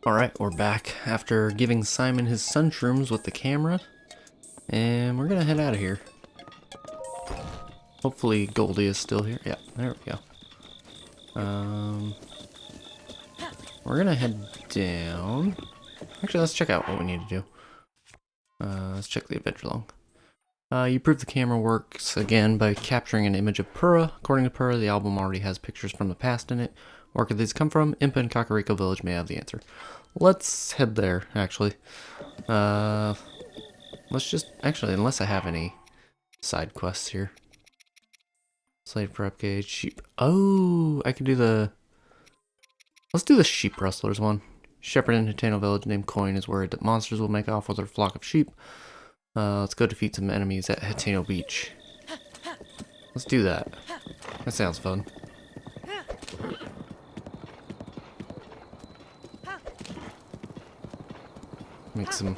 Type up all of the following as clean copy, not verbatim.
Alright, we're back after giving Simon his sunshrooms with the camera, and we're gonna head out of here. Hopefully Goldie is still here. Yeah, there we go. We're gonna head down. Actually, let's check out what we need to do. Let's check the adventure log. You prove the camera works again by capturing an image of Pura. According to Pura, the album already has pictures from the past in it. Where could these come from? Impa and Kakariko Village may have the answer. Let's head there, actually. Let's just... Actually, unless I have any side quests here. Slave for upgauge, sheep... Oh, I can do the... Let's do the sheep rustlers one. Shepherd in Hateno Village named Coin is worried that monsters will make off with their flock of sheep. Let's go defeat some enemies at Hateno Beach. Let's do that. That sounds fun. Make some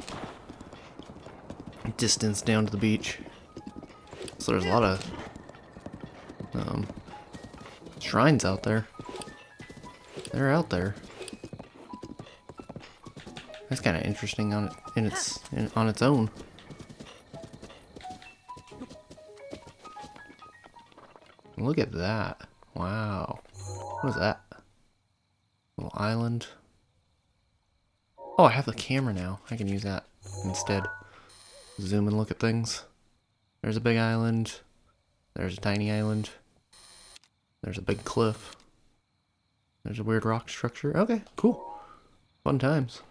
distance down to the beach. So there's a lot of shrines out there. They're out there. That's kind of interesting on its own. Look at that! Wow, what is that? Little island. Oh, I have the camera now. I can use that instead. Zoom and look at things. There's a big island. There's a tiny island. There's a big cliff. There's a weird rock structure. Okay, cool. Fun times.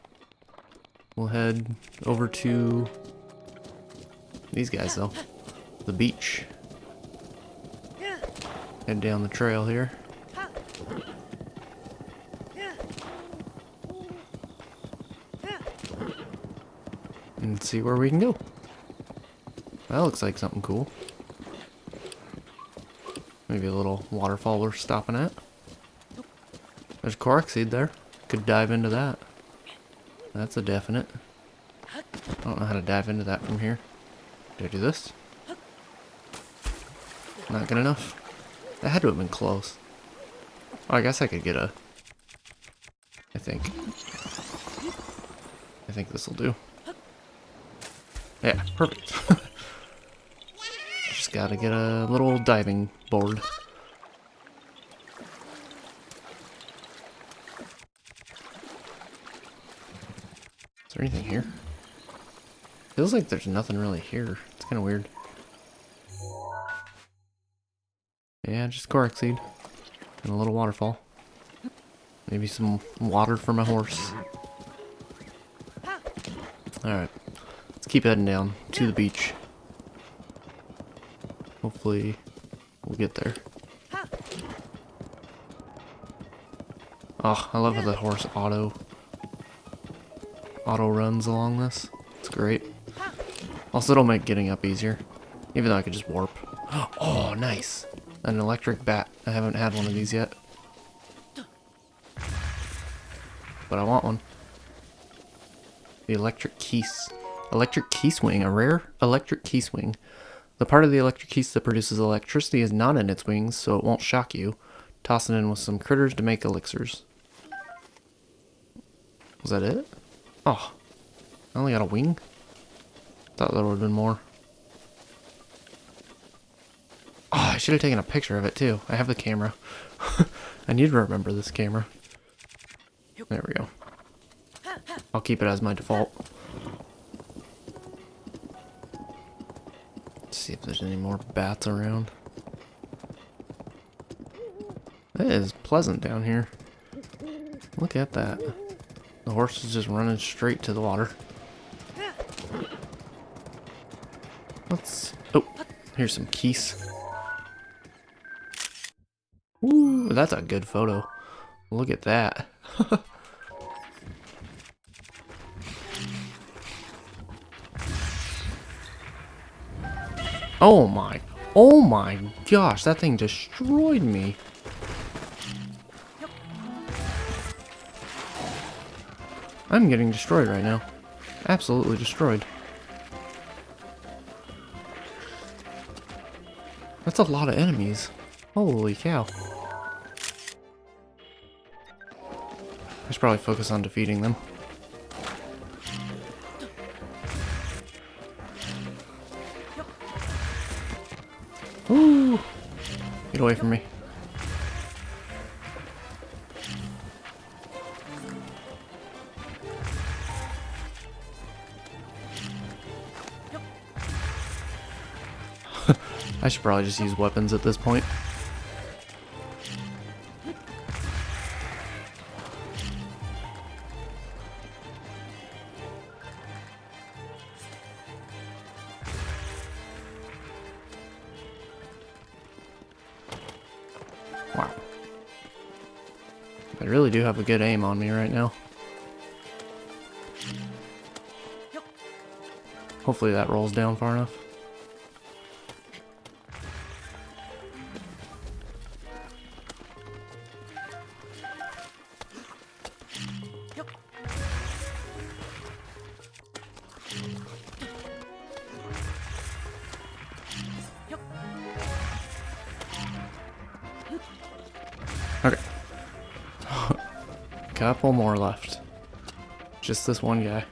We'll head over to these guys though. The beach. Head down the trail here. And see where we can go. That looks like something cool. Maybe a little waterfall we're stopping at. There's Korok seed there. Could dive into that. That's a definite. I don't know how to dive into that from here. Do I do this? Not good enough. That had to have been close. Oh, I guess I could get a... I think this will do. Yeah, perfect. Just gotta get a little diving board. Is there anything here? Feels like there's nothing really here. It's kind of weird. Yeah, just Korok seed. And a little waterfall. Maybe some water for my horse. Alright. Let's keep heading down to the beach. Hopefully we'll get there. Oh, I love how the horse auto runs along this. It's great. Also, it'll make getting up easier. Even though I could just warp. Oh, nice. An electric bat. I haven't had one of these yet. But I want one. The electric keys. Electric key swing. A rare electric key swing. The part of the electric keys that produces electricity is not in its wings, so it won't shock you. Toss it in with some critters to make elixirs. Was that it? Oh. I only got a wing? Thought there would have been more. Oh, I should have taken a picture of it too. I have the camera. I need to remember this camera. There we go. I'll keep it as my default. Let's see if there's any more bats around. It is pleasant down here. Look at that. The horse is just running straight to the water. Let's... Oh, here's some keys. Ooh, that's a good photo. Look at that. Oh my gosh, that thing destroyed me. I'm getting destroyed right now. Absolutely destroyed. That's a lot of enemies. Holy cow. should probably focus on defeating them. Ooh! Get away from me. I should probably just use weapons at this point. Wow. I really do have a good aim on me right now. Hopefully that rolls down far enough. Okay. Couple more left. Just this one guy.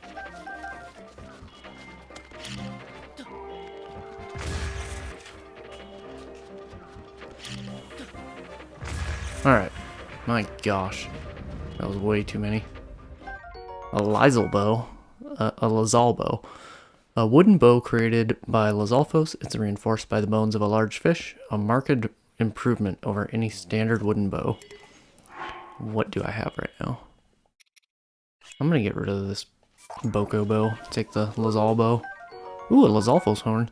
Alright. My gosh. That was way too many. A Lizal bow. A Lazal bow. A wooden bow created by Lizalfos. It's reinforced by the bones of a large fish. A marked improvement over any standard wooden bow. What do I have right now? I'm gonna get rid of this Boko bow. Take the Lazal bow. Ooh, a Lizalfos horn.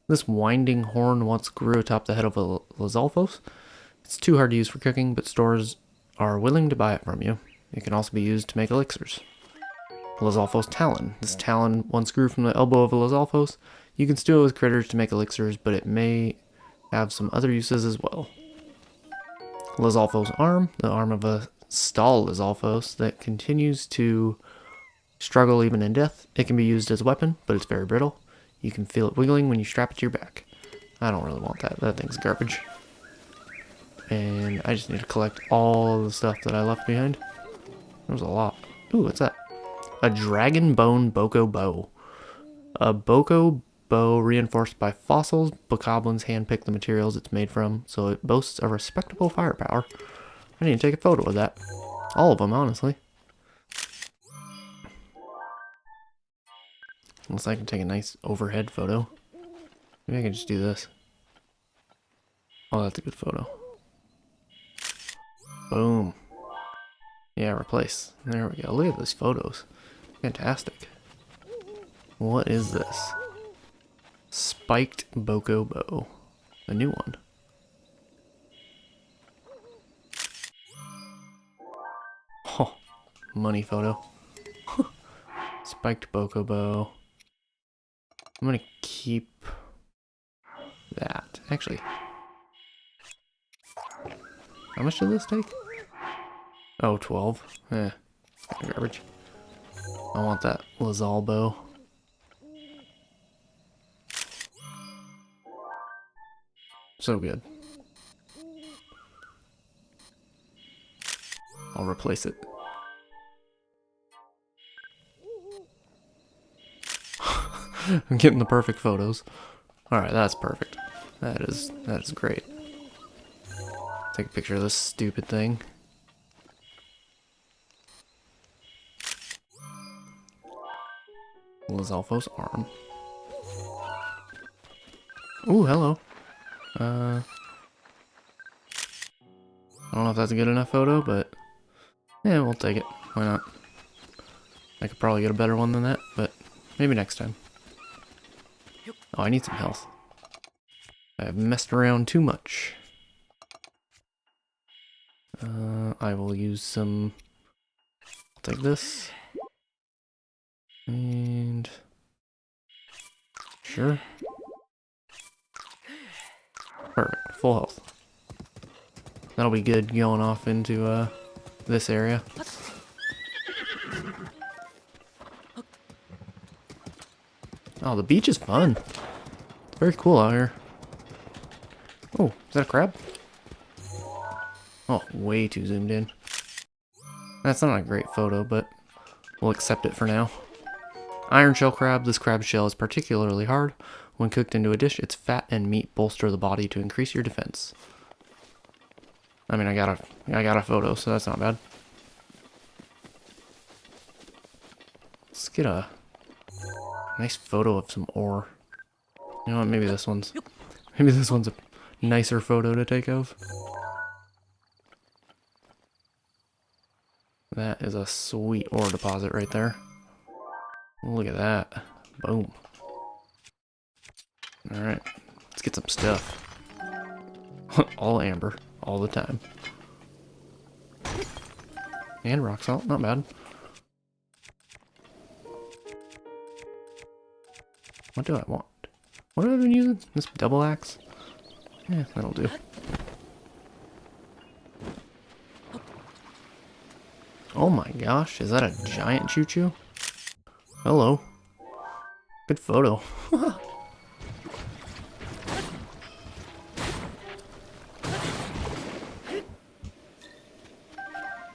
This winding horn once grew atop the head of a Lizalfos. It's too hard to use for cooking, but stores are willing to buy it from you. It can also be used to make elixirs. Lizalfos talon. This talon once grew from the elbow of a Lizalfos. You can steal it with critters to make elixirs, but it may have some other uses as well. Lizalfos arm. The arm of a stall Lizalfos that continues to struggle even in death. It can be used as a weapon, but it's very brittle. You can feel it wiggling when you strap it to your back. I don't really want that. That thing's garbage. And I just need to collect all the stuff that I left behind. There's a lot. Ooh, what's that? A dragon bone Boko bow. A Boko bow reinforced by fossils. Bokoblins handpick the materials it's made from, so it boasts a respectable firepower. I need to take a photo of that. All of them, honestly. Looks like I can take a nice overhead photo. Maybe I can just do this. Oh, that's a good photo. Boom. Yeah, replace. There we go. Look at these photos. Fantastic. What is this? Spiked Boko bow. A new one. Oh, money photo. Spiked Boko bow. I'm gonna keep that. Actually, how much did this take? Oh, 12. Eh, garbage. I want that Lazal bow. So good. I'll replace it. I'm getting the perfect photos. Alright, that's perfect. That is great. Take a picture of this stupid thing. Lizalfos arm. Ooh, hello. I don't know if that's a good enough photo, but yeah, we'll take it. Why not? I could probably get a better one than that, but maybe next time. Oh, I need some health. I have messed around too much. I will use some... I'll take this. And... Sure. Perfect. Full health. That'll be good going off into, this area. Oh, the beach is fun. It's very cool out here. Oh, is that a crab? Oh, way too zoomed in. That's not a great photo, but we'll accept it for now. Iron shell crab. This crab shell is particularly hard. When cooked into a dish, its fat and meat bolster the body to increase your defense. I mean, I got a photo, so that's not bad. Let's get a nice photo of some ore. You know what? Maybe this one's a nicer photo to take of. That is a sweet ore deposit right there. Look at that. Boom. Alright. Let's get some stuff. All amber. All the time. And rock salt. Not bad. What do I want? What have I been using? This double axe? Yeah, that'll do. Oh my gosh, is that a giant choo-choo? Hello. Good photo.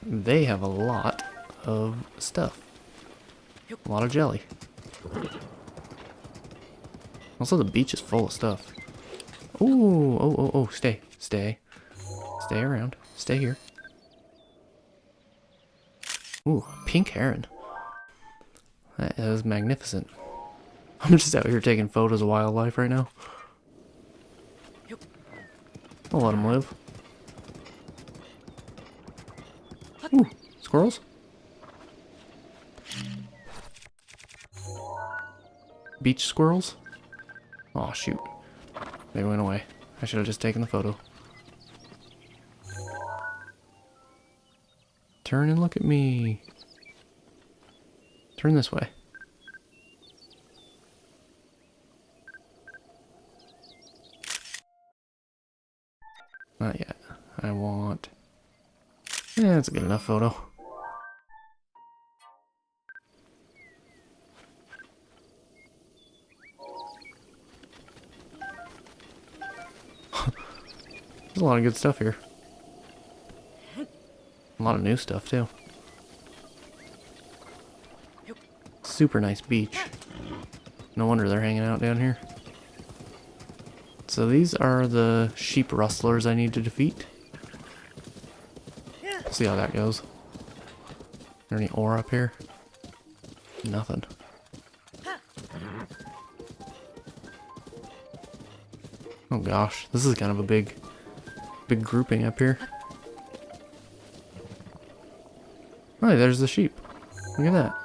They have a lot of stuff. A lot of jelly. Also, the beach is full of stuff. Ooh, oh, stay. Stay around. Stay here. Ooh, pink heron. That is magnificent. I'm just out here taking photos of wildlife right now. I'll let them live. Ooh, squirrels? Beach squirrels? Oh shoot. They went away. I should have just taken the photo. Turn and look at me. Turn this way. Not yet. I want... Yeah, that's a good enough photo. There's a lot of good stuff here. A lot of new stuff, too. Super nice beach. No wonder they're hanging out down here. So these are the sheep rustlers I need to defeat. See how that goes. Is there any ore up here? Nothing. Oh gosh, this is kind of a big grouping up here. Oh, there's the sheep. Look at that.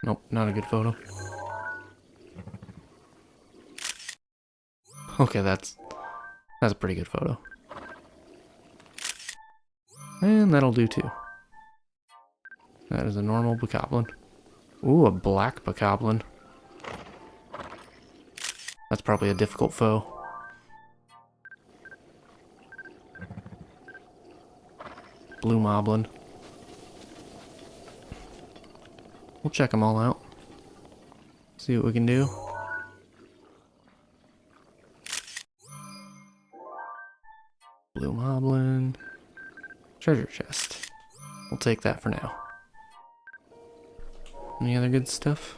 Nope, not a good photo. Okay, that's a pretty good photo. And that'll do too. That is a normal bokoblin. Ooh, a black bokoblin. That's probably a difficult foe. Blue moblin. We'll check them all out. See what we can do. Blue moblin. Treasure chest. We'll take that for now. Any other good stuff?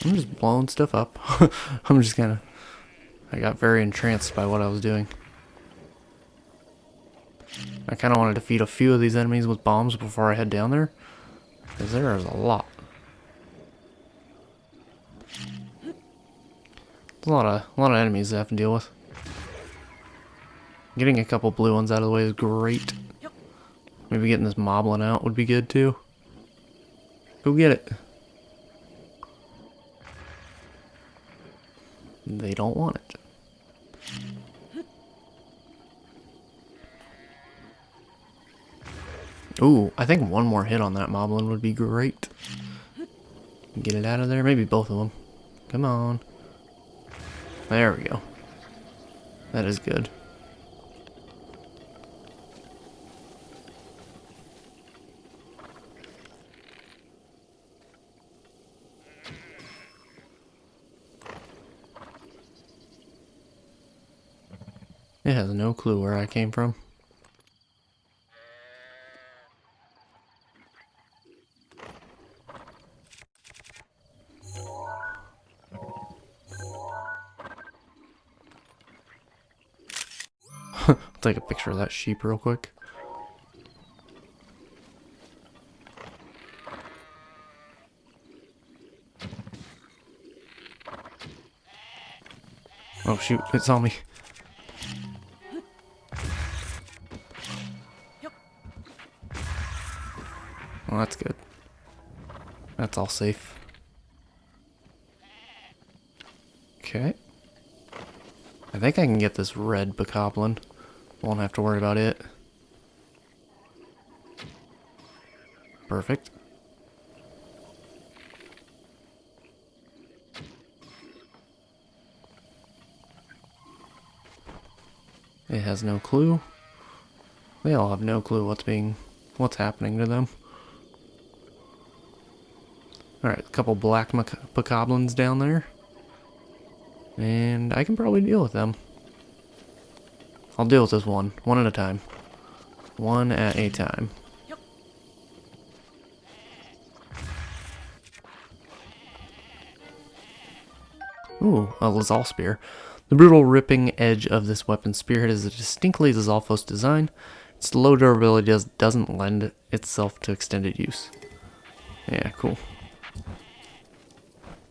I'm just blowing stuff up. I'm just kind of... I got very entranced by what I was doing. I kind of want to defeat a few of these enemies with bombs before I head down there. Because there is a lot. There's a lot of enemies I have to deal with. Getting a couple blue ones out of the way is great. Maybe getting this moblin out would be good too. Go get it. They don't want it. Ooh, I think one more hit on that moblin would be great. Get it out of there. Maybe both of them. Come on. There we go. That is good. It has no clue where I came from. I'll take a picture of that sheep real quick. Oh shoot, it saw me. Well, that's good. That's all safe. Okay. I think I can get this red bokoblin. Won't have to worry about it. Perfect. It has no clue. They all have no clue what's happening to them. Alright, a couple black bokoblins down there. And I can probably deal with them. I'll deal with this one at a time. One at a time. Ooh, a Lazal Spear. The brutal ripping edge of this weapon's spearhead is a distinctly Lazalfos design. Its low durability doesn't lend itself to extended use. Yeah, cool.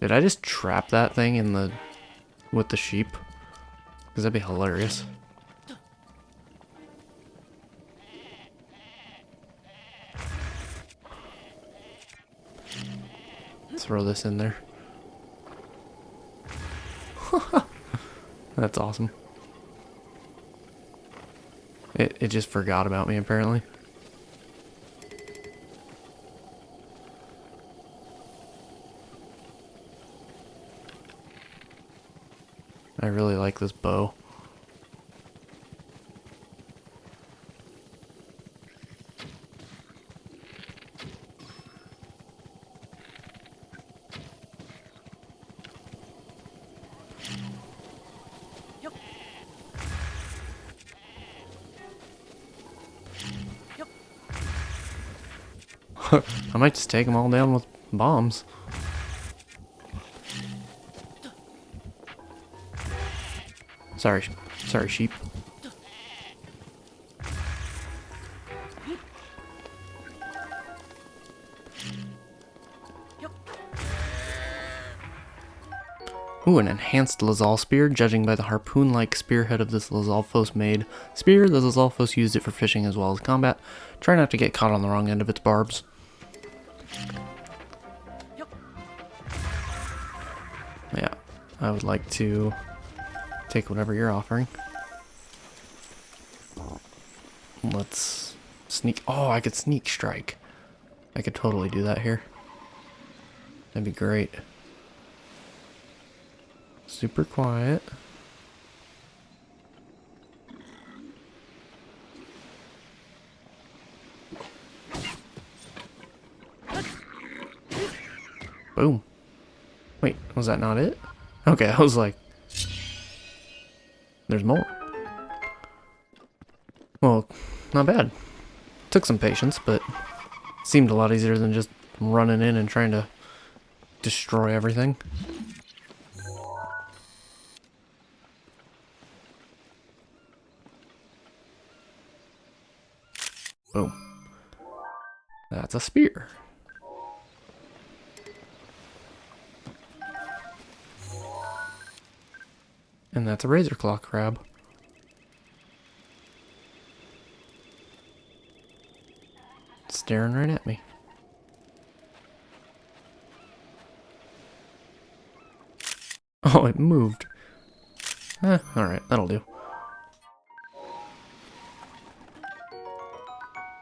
Did I just trap that thing with the sheep? Because that'd be hilarious. Throw this in there. That's awesome. It just forgot about me, apparently. I really like this bow. I might just take them all down with bombs. Sorry, sheep. Ooh, an enhanced Lazal Spear. Judging by the harpoon-like spearhead of this Lazalfos made spear, the Lazalfos used it for fishing as well as combat. Try not to get caught on the wrong end of its barbs. Yeah, I would like to take whatever you're offering. Let's sneak. Oh, I could sneak strike. I could totally do that here. That'd be great. Super quiet. Boom. Wait, was that not it? Okay, I was like, there's more. Well, not bad. Took some patience, but seemed a lot easier than just running in and trying to destroy everything. Boom. That's a spear. And that's a razor claw crab. It's staring right at me. Oh, it moved. Alright, that'll do.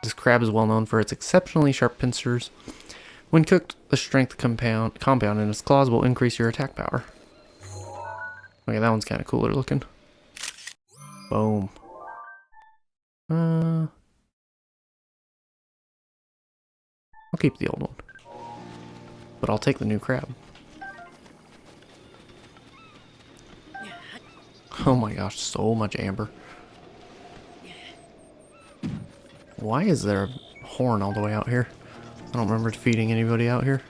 This crab is well known for its exceptionally sharp pincers. When cooked, the strength compound in its claws will increase your attack power. Okay, that one's kind of cooler looking. Boom. I'll keep the old one. But I'll take the new crab. Oh my gosh, so much amber. Why is there a horn all the way out here? I don't remember defeating anybody out here.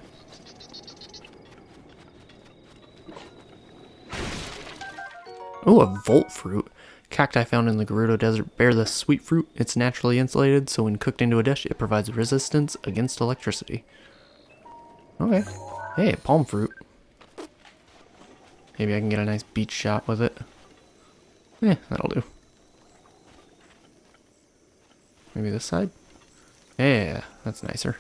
Oh, a volt fruit. Cacti found in the Gerudo Desert bear the sweet fruit. It's naturally insulated, so when cooked into a dish, it provides resistance against electricity. Okay. Hey, palm fruit. Maybe I can get a nice beach shot with it. That'll do. Maybe this side? Yeah, that's nicer.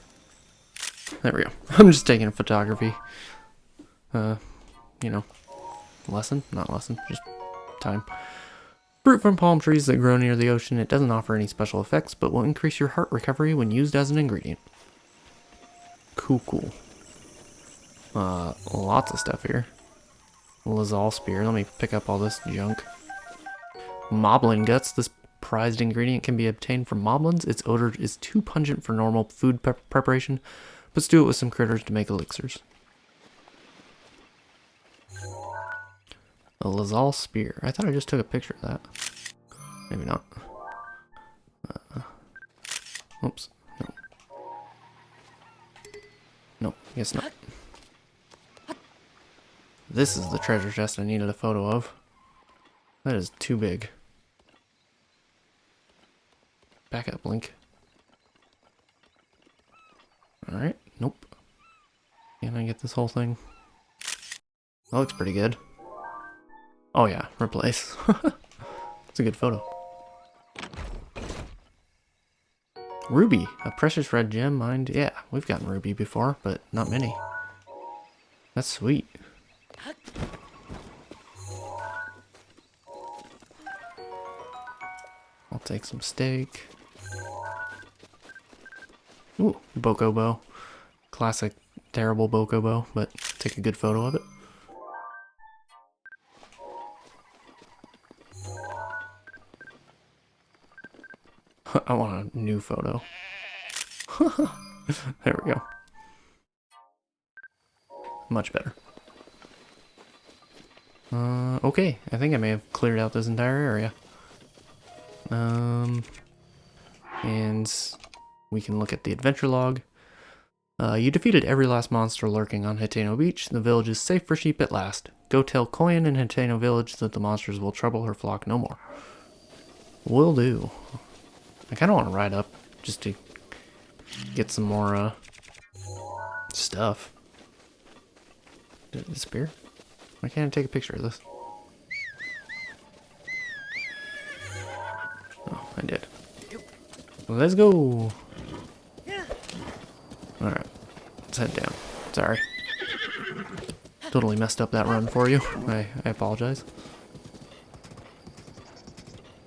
There we go. I'm just taking a photography. You know, lesson? Not lesson, just time. Fruit from palm trees that grow near the ocean. It doesn't offer any special effects, but will increase your heart recovery when used as an ingredient. Cool. Lots of stuff here. Lazal spear. Let me pick up all this junk. Moblin guts. This prized ingredient can be obtained from moblins. Its odor is too pungent for normal food preparation, but stew it with some critters to make elixirs. A Lazal spear. I thought I just took a picture of that. Maybe not. Oops. No. No, guess not. This is the treasure chest I needed a photo of. That is too big. Back up, Link. Alright, nope. Can I get this whole thing? That looks pretty good. Oh yeah, replace. It's a good photo. Ruby, a precious red gem mined. Yeah, we've gotten ruby before, but not many. That's sweet. I'll take some steak. Ooh, bokobo. Classic terrible bokobo, but take a good photo of it. I want a new photo. There we go. Much better. Okay, I think I may have cleared out this entire area. And we can look at the adventure log. You defeated every last monster lurking on Hiteno Beach. The village is safe for sheep at last. Go tell Koyan in Hiteno Village that the monsters will trouble her flock no more. Will do. I kind of want to ride up just to get some more stuff. Did it disappear? Why can't I take a picture of this? Oh, I did. Let's go. Alright. Let's head down. Sorry. Totally messed up that run for you. I apologize.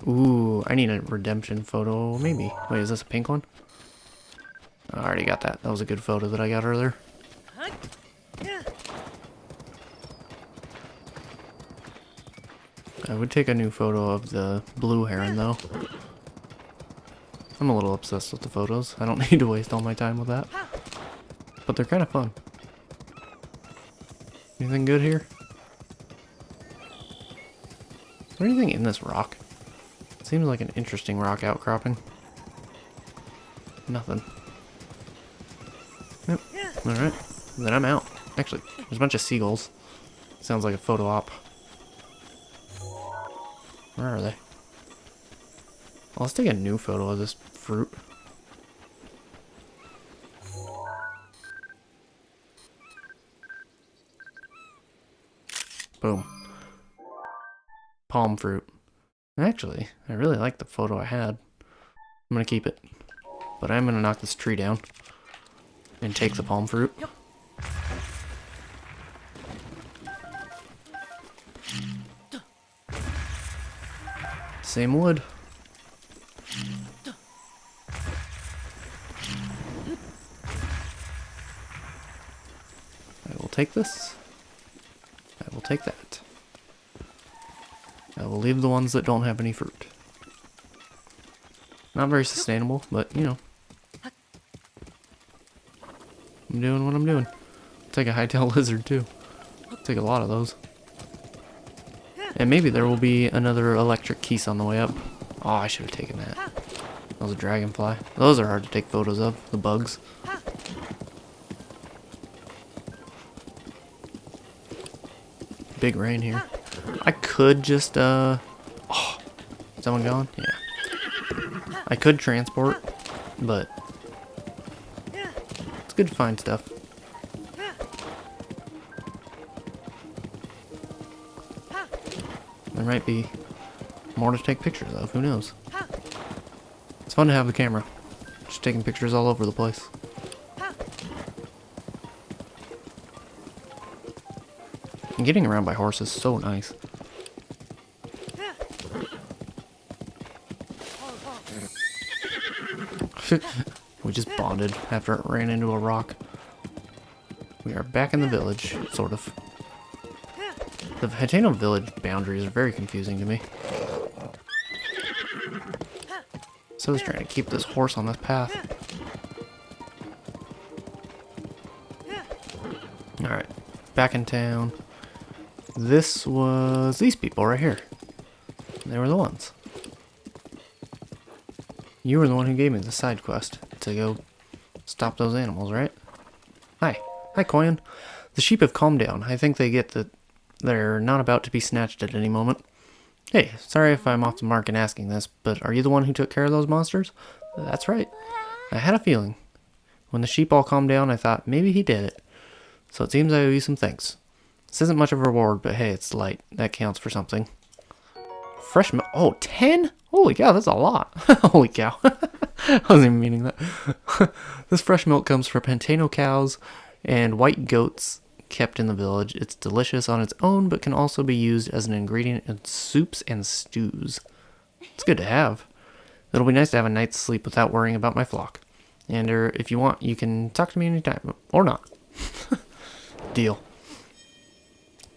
Ooh, I need a redemption photo, maybe. Wait, is this a pink one? I already got that. That was a good photo that I got earlier. I would take a new photo of the blue heron, though. I'm a little obsessed with the photos. I don't need to waste all my time with that. But they're kind of fun. Anything good here? Is there anything in this rock? Seems like an interesting rock outcropping. Nothing. Yep. Alright. Then I'm out. Actually, there's a bunch of seagulls. Sounds like a photo op. Where are they? Well, let's take a new photo of this fruit. Boom. Palm fruit. Actually, I really like the photo I had. I'm gonna keep it. But I'm gonna knock this tree down and take the palm fruit. Same wood. I will take this. I will take that. I will leave the ones that don't have any fruit. Not very sustainable, but you know. I'm doing what I'm doing. I'll take a hightail lizard too. I'll take a lot of those. And maybe there will be another electric keys on the way up. Oh, I should have taken that. That was a dragonfly. Those are hard to take photos of, the bugs. Big rain here. I could just, oh, is someone going? Yeah. I could transport, but it's good to find stuff. There might be more to take pictures of, who knows? It's fun to have the camera. Just taking pictures all over the place. And getting around by horse is so nice. We just bonded after it ran into a rock. We are back in the village, sort of. The Hateno village boundaries are very confusing to me. So I was trying to keep this horse on this path. Alright, back in town. This was these people right here. They were the ones. You were the one who gave me the side quest to go stop those animals, right? Hi. Hi, Koyan. The sheep have calmed down. I think they get that they're not about to be snatched at any moment. Hey, sorry if I'm off the mark in asking this, but are you the one who took care of those monsters? That's right. I had a feeling. When the sheep all calmed down, I thought maybe he did it. So it seems I owe you some thanks. This isn't much of a reward, but hey, it's light. That counts for something. Fresh milk. Oh, 10? Holy cow, that's a lot. Holy cow. I wasn't even meaning that. This fresh milk comes from Pantano cows and white goats kept in the village. It's delicious on its own, but can also be used as an ingredient in soups and stews. It's good to have. It'll be nice to have a night's sleep without worrying about my flock. And if you want, you can talk to me anytime. Or not. Deal.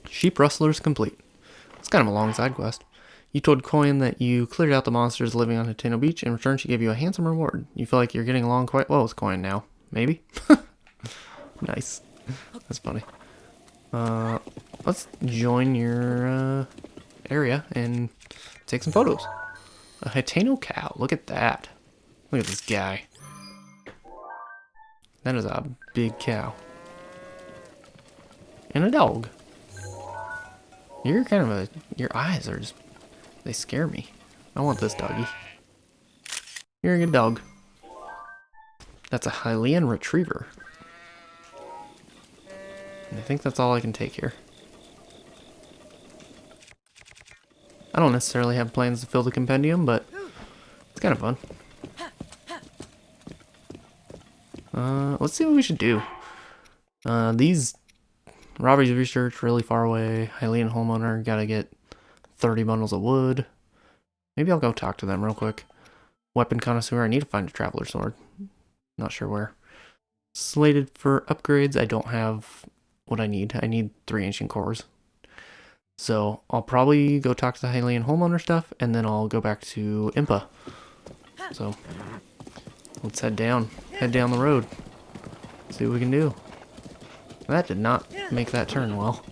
Sheep rustlers complete. It's kind of a long side quest. You told Koyan that you cleared out the monsters living on Hateno Beach. In return, she gave you a handsome reward. You feel like you're getting along quite well with Koyan now. Maybe? Nice. That's funny. Let's join your area and take some photos. A Hateno cow. Look at that. Look at this guy. That is a big cow. And a dog. You're kind of a... Your eyes are just... They scare me. I want this doggy. You're a good dog. That's a Hylian retriever. And I think that's all I can take here. I don't necessarily have plans to fill the compendium, but it's kind of fun. Let's see what we should do. These... Robbie's research, really far away. Hylian homeowner, gotta get 30 bundles of wood. Maybe I'll go talk to them real quick. Weapon connoisseur, I need to find a traveler sword. Not sure where. Slated for upgrades, I don't have what I need. I need 3 ancient cores. So I'll probably go talk to the Hylian homeowner stuff, and then I'll go back to Impa. So let's head down. Head down the road. See what we can do. That did not make that turn well.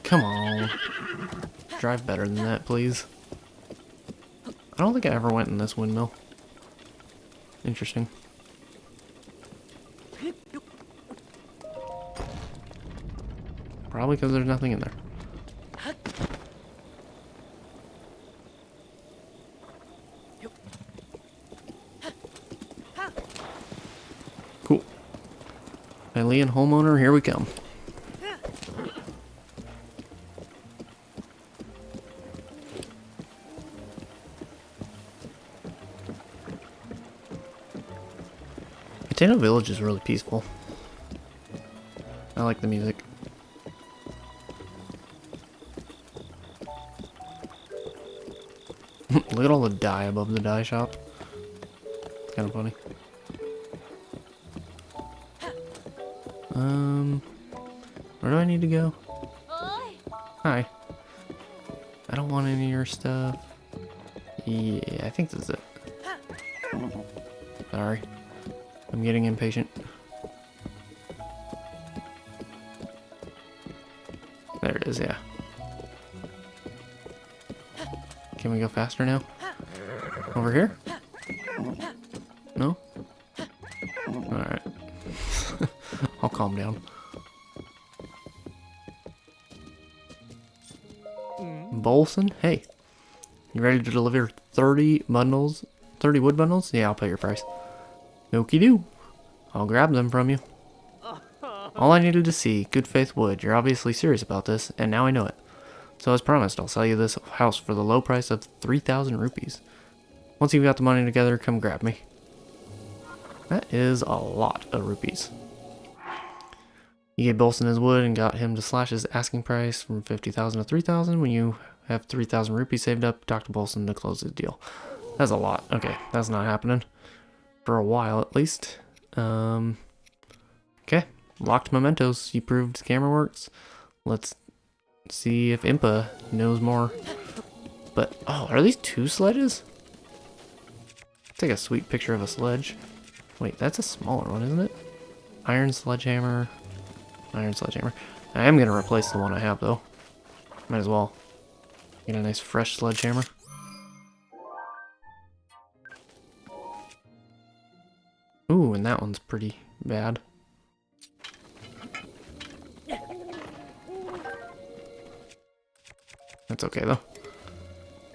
Come on. Drive better than that, please. I don't think I ever went in this windmill. Interesting. Probably because there's nothing in there. Cool. Hylian homeowner, here we come. Potato Village is really peaceful. I like the music. Look at all the dye above the dye shop. It's kind of funny. Where do I need to go? Hi. I don't want any of your stuff. Yeah, I think this is it. Sorry. I'm getting impatient. There it is, yeah. Can we go faster now? Over here? No? Alright. I'll calm down. Bolson? Hey. You ready to deliver 30 bundles? 30 wood bundles? Yeah, I'll pay your price. Okie doo. I'll grab them from you. All I needed to see, good faith wood. You're obviously serious about this, and now I know it. So as promised, I'll sell you this house for the low price of 3,000 rupees. Once you've got the money together, come grab me. That is a lot of rupees. You gave Bolson his wood and got him to slash his asking price from 50,000 to 3,000. When you have 3,000 rupees saved up, talk to Bolson to close the deal. That's a lot. Okay, that's not happening. For a while, at least. Okay. Locked mementos. You proved the camera works. Let's see if Impa knows more. But, oh, are these two sledges? Take a sweet picture of a sledge. Wait, that's a smaller one, isn't it? Iron sledgehammer. Iron sledgehammer. I am going to replace the one I have, though. Might as well. Get a nice fresh sledgehammer. Ooh, and that one's pretty bad. That's okay, though.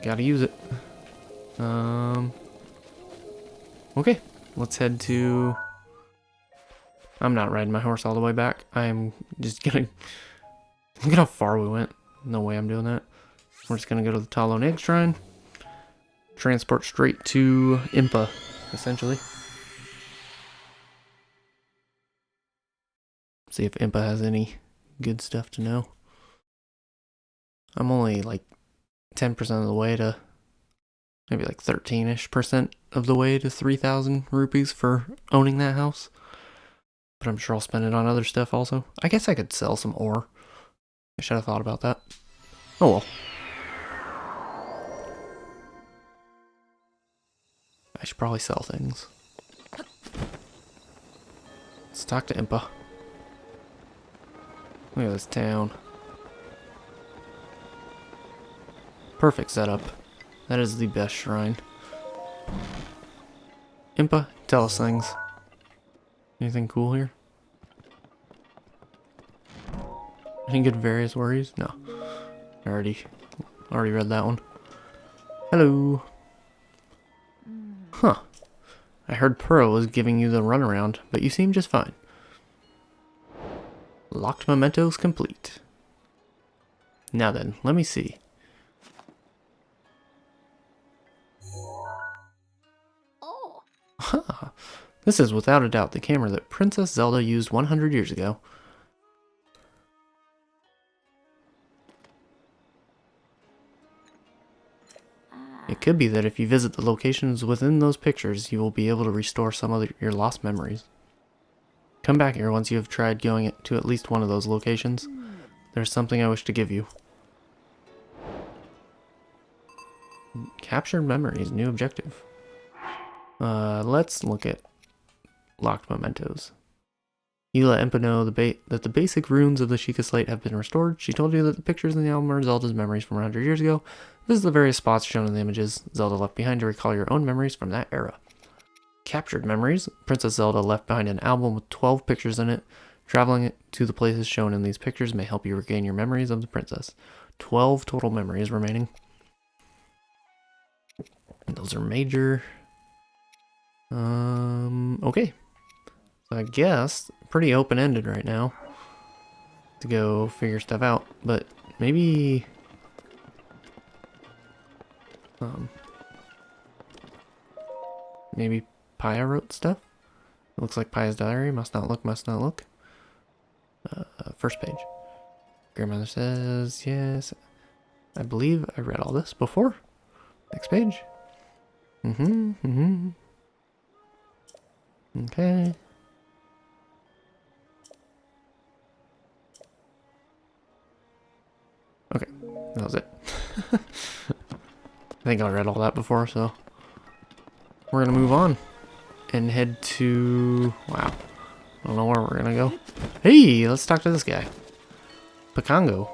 Gotta use it. Okay, let's head to... I'm not riding my horse all the way back. I'm just gonna... Look at how far we went. No way I'm doing that. We're just gonna go to the Talon Egg Shrine. Transport straight to Impa, essentially. See if Impa has any good stuff to know. I'm only like 10% of the way to... Maybe like 13-ish% of the way to 3,000 rupees for owning that house. But I'm sure I'll spend it on other stuff also. I guess I could sell some ore. I should have thought about that. Oh well. I should probably sell things. Let's talk to Impa. Look at this town. Perfect setup. That is the best shrine. Impa, tell us things. Anything cool here? Any good various worries? No. I already read that one. Hello. Huh. I heard Pearl was giving you the runaround, but you seem just fine. Locked mementos complete. Now then, let me see. Huh. This is without a doubt the camera that Princess Zelda used 100 years ago. It could be that if you visit the locations within those pictures, you will be able to restore some of your lost memories. Come back here once you have tried going to at least one of those locations. There's something I wish to give you. Captured memories, new objective. Let's look at locked mementos. You let Impa know that the basic runes of the Sheikah Slate have been restored. She told you that the pictures in the album are Zelda's memories from 100 years ago. This is the various spots shown in the images Zelda left behind to recall your own memories from that era. Captured memories. Princess Zelda left behind an album with 12 pictures in it. Traveling to the places shown in these pictures may help you regain your memories of the princess. 12 total memories remaining. And those are major. Okay. So I guess pretty open-ended right now to go figure stuff out, but maybe maybe Paya wrote stuff? Looks like Pia's diary. Must not look, must not look. First page. Grandmother says, yes. I believe I read all this before. Next page. Okay. Okay, that was it. I think I read all that before, so we're gonna move on and head to, wow, I don't know where we're gonna go. Hey, let's talk to this guy. Pakango.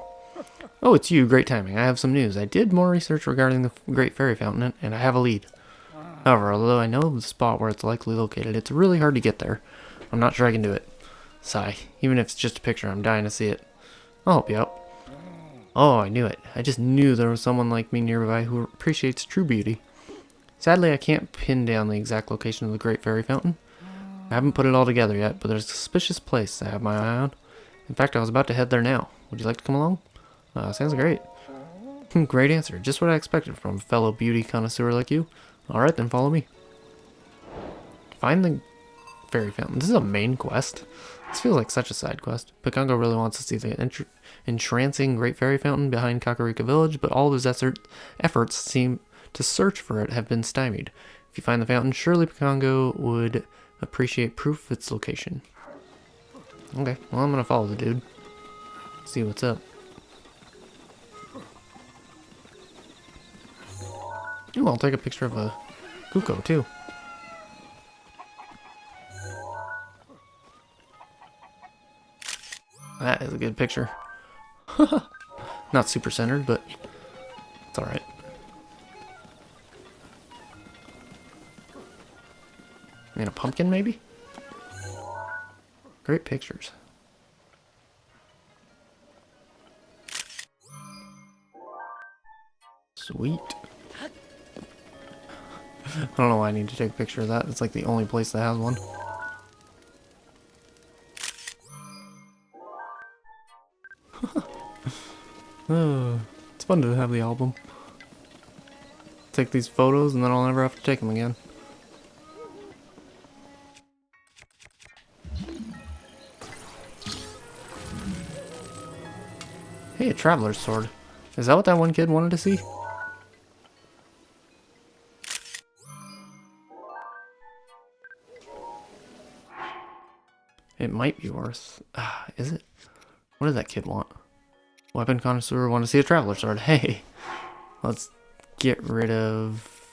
Oh, it's you. Great timing. I have some news. I did more research regarding the Great Fairy Fountain, and I have a lead. However, although I know the spot where it's likely located, it's really hard to get there. I'm not sure I can do it. Sigh. Even if it's just a picture, I'm dying to see it. I'll help you out. Oh, I knew it. I just knew there was someone like me nearby who appreciates true beauty. Sadly, I can't pin down the exact location of the Great Fairy Fountain. I haven't put it all together yet, but there's a suspicious place I have my eye on. In fact, I was about to head there now. Would you like to come along? Sounds great. Great answer. Just what I expected from a fellow beauty connoisseur like you. Alright, then follow me. Find the Fairy Fountain. This is a main quest. This feels like such a side quest. Pakango really wants to see the entrancing Great Fairy Fountain behind Kakarika Village, but all of his efforts seem to search for it have been stymied. If you find the fountain, surely Pakango would appreciate proof of its location. Okay, well I'm gonna follow the dude. See what's up. Ooh, I'll take a picture of a Kuko too. That is a good picture. Not super centered, but it's alright. And a pumpkin, maybe? Great pictures. Sweet. I don't know why I need to take a picture of that. It's like the only place that has one. It's fun to have the album. Take these photos and then I'll never have to take them again. Hey, a traveler's sword. Is that what that one kid wanted to see? It might be worth... is it? What does that kid want? Weapon connoisseur want to see a traveler's sword. Hey, let's get rid of...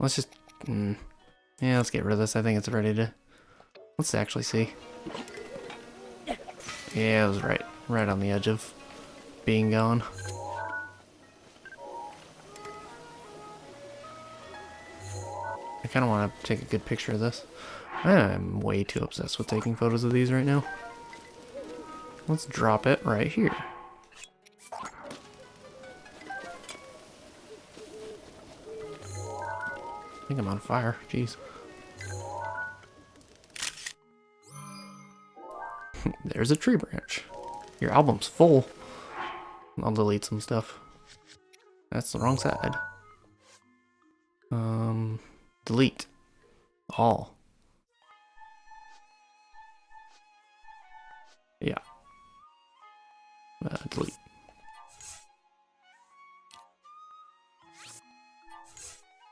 Let's just... Yeah, let's get rid of this. I think it's ready to... Let's actually see. Yeah, I was right. Right on the edge of being gone. I kind of want to take a good picture of this. I'm way too obsessed with taking photos of these right now. Let's drop it right here. I think I'm on fire. Jeez. There's a tree branch. Your album's full. I'll delete some stuff. That's the wrong side. Delete. All. Yeah. Delete.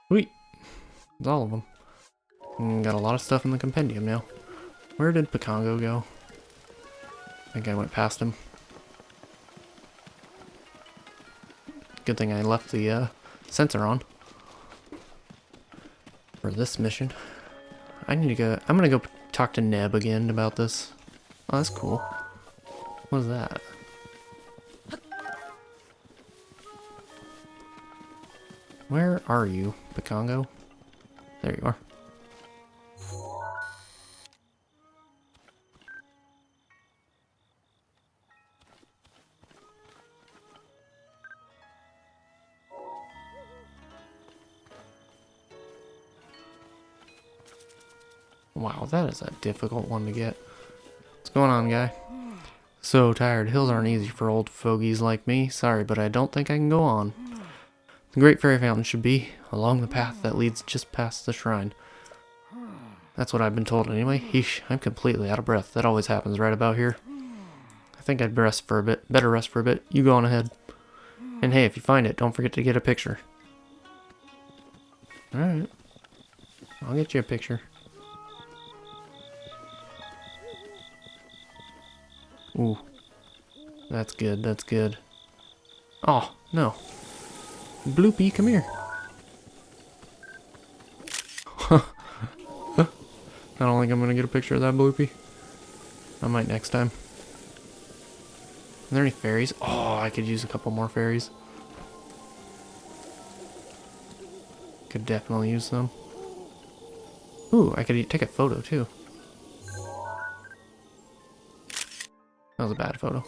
Sweet. That's all of them. Got a lot of stuff in the compendium now. Where did Pakango go? I think I went past him. Good thing I left the sensor on for this mission. I need to go. I'm gonna go talk to Neb again about this. Oh, that's cool. What is that? Where are you, Pakango? There you are. Wow, that is a difficult one to get. What's going on, guy? So tired. Hills aren't easy for old fogies like me. Sorry, but I don't think I can go on. The Great Fairy Fountain should be along the path that leads just past the shrine. That's what I've been told anyway. Yeesh, I'm completely out of breath. That always happens right about here. I think I'd rest for a bit. Better rest for a bit. You go on ahead. And hey, if you find it, don't forget to get a picture. Alright. I'll get you a picture. Ooh. That's good, that's good. Oh, no. Bloopy, come here. I don't think I'm gonna get a picture of that Bloopy. I might next time. Are there any fairies? Oh, I could use a couple more fairies. Could definitely use them. Ooh, I could take a photo too. That was a bad photo.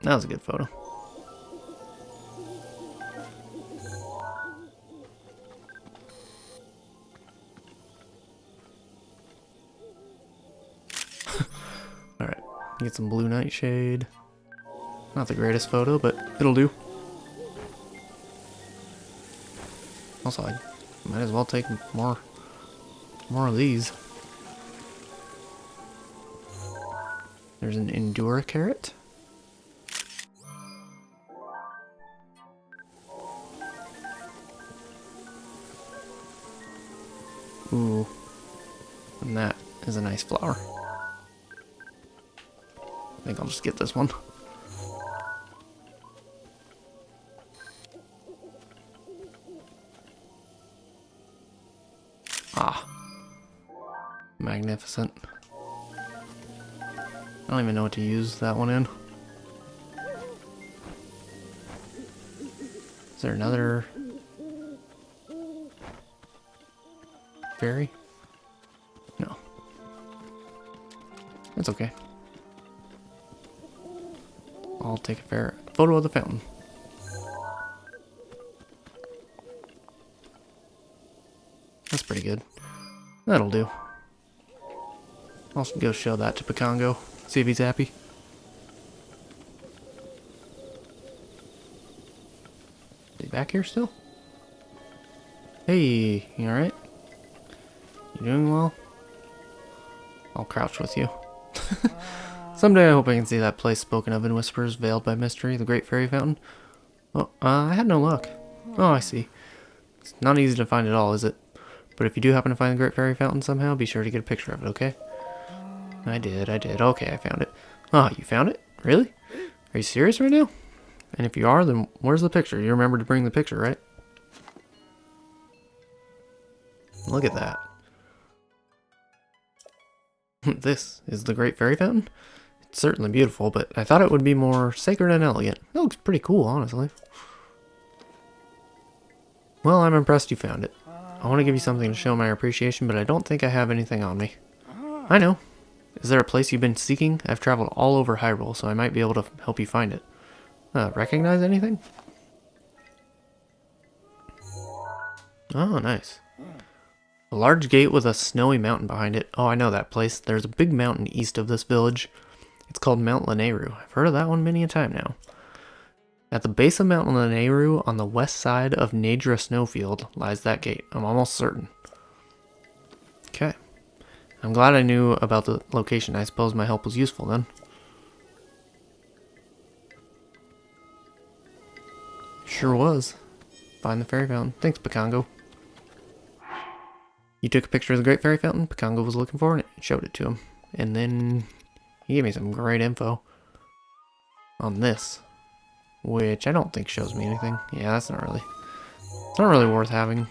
That was a good photo. Alright, get some blue nightshade. Not the greatest photo, but it'll do. Also, I might as well take more of these. There's an Endura carrot. Ooh. And that is a nice flower. I think I'll just get this one. Ah. Magnificent. I don't even know what to use that one in. Is there another fairy? No. That's okay. I'll take a photo of the fountain. That's pretty good. That'll do. I'll go show that to Picongo. See if he's happy. Is he back here still? Hey, you alright? You doing well? I'll crouch with you. Someday I hope I can see that place spoken of in whispers, veiled by mystery, the Great Fairy Fountain. Oh, I had no luck. Oh, I see. It's not easy to find at all, is it? But if you do happen to find the Great Fairy Fountain somehow, be sure to get a picture of it, okay? I did. Okay, I found it. Oh, you found it? Really? Are you serious right now? And if you are, then where's the picture? You remember to bring the picture, right? Look at that. This is the Great Fairy Fountain? It's certainly beautiful, but I thought it would be more sacred and elegant. It looks pretty cool, honestly. Well, I'm impressed you found it. I want to give you something to show my appreciation, but I don't think I have anything on me. I know. Is there a place you've been seeking? I've traveled all over Hyrule, so I might be able to help you find it. Recognize anything? Oh, nice. A large gate with a snowy mountain behind it. Oh, I know that place. There's a big mountain east of this village. It's called Mount Lanayru. I've heard of that one many a time now. At the base of Mount Lanayru, on the west side of Nadra Snowfield, lies that gate. I'm almost certain. Okay. I'm glad I knew about the location. I suppose my help was useful then. Sure was. Find the fairy fountain. Thanks, Picongo. You took a picture of the Great Fairy Fountain Picongo was looking for and showed it to him. And then he gave me some great info on this, which I don't think shows me anything. Yeah, it's not really worth having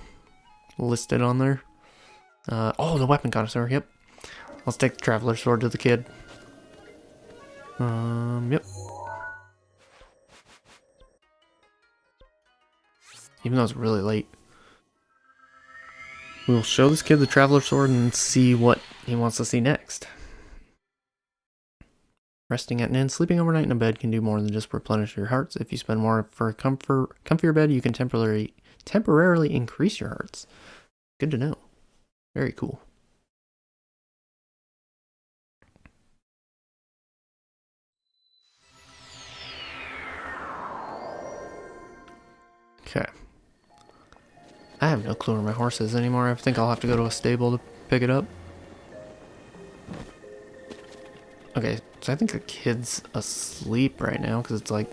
listed on there. Oh, the weapon connoisseur, yep. Let's take the Traveler's Sword to the kid. Yep. Even though it's really late. We'll show this kid the Traveler's Sword and see what he wants to see next. Resting at an inn, sleeping overnight in a bed can do more than just replenish your hearts. If you spend more for a comfier bed, you can temporarily increase your hearts. Good to know. Very cool. Okay. I have no clue where my horse is anymore. I think I'll have to go to a stable to pick it up. Okay, so I think the kid's asleep right now because it's like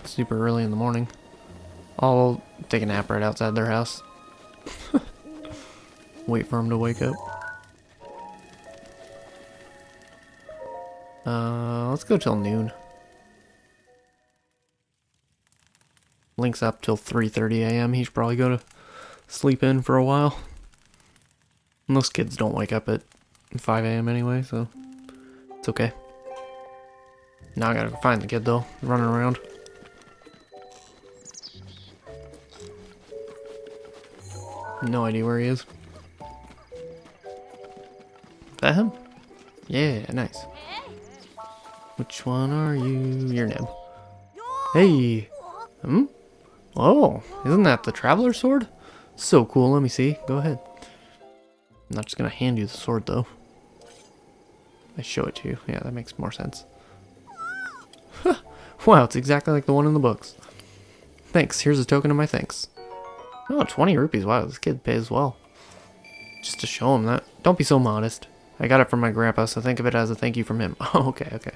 super early in the morning. I'll take a nap right outside their house. Wait for him to wake up. Let's go till noon. Link's up till 3:30 a.m. He should probably go to sleep in for a while. Most kids don't wake up at 5 a.m. anyway, so it's okay. Now I gotta go find the kid though, running around. No idea where he is. Is that him? Yeah, nice. Which one are you? You're Neb. Hey! Oh, isn't that the Traveler's Sword? So cool, let me see. Go ahead. I'm not just gonna hand you the sword though. I show it to you. Yeah, that makes more sense. Wow, it's exactly like the one in the books. Thanks, here's a token of my thanks. Oh, 20 rupees. Wow, this kid pays well. Just to show him that. Don't be so modest. I got it from my grandpa, so think of it as a thank you from him. Oh, okay, okay.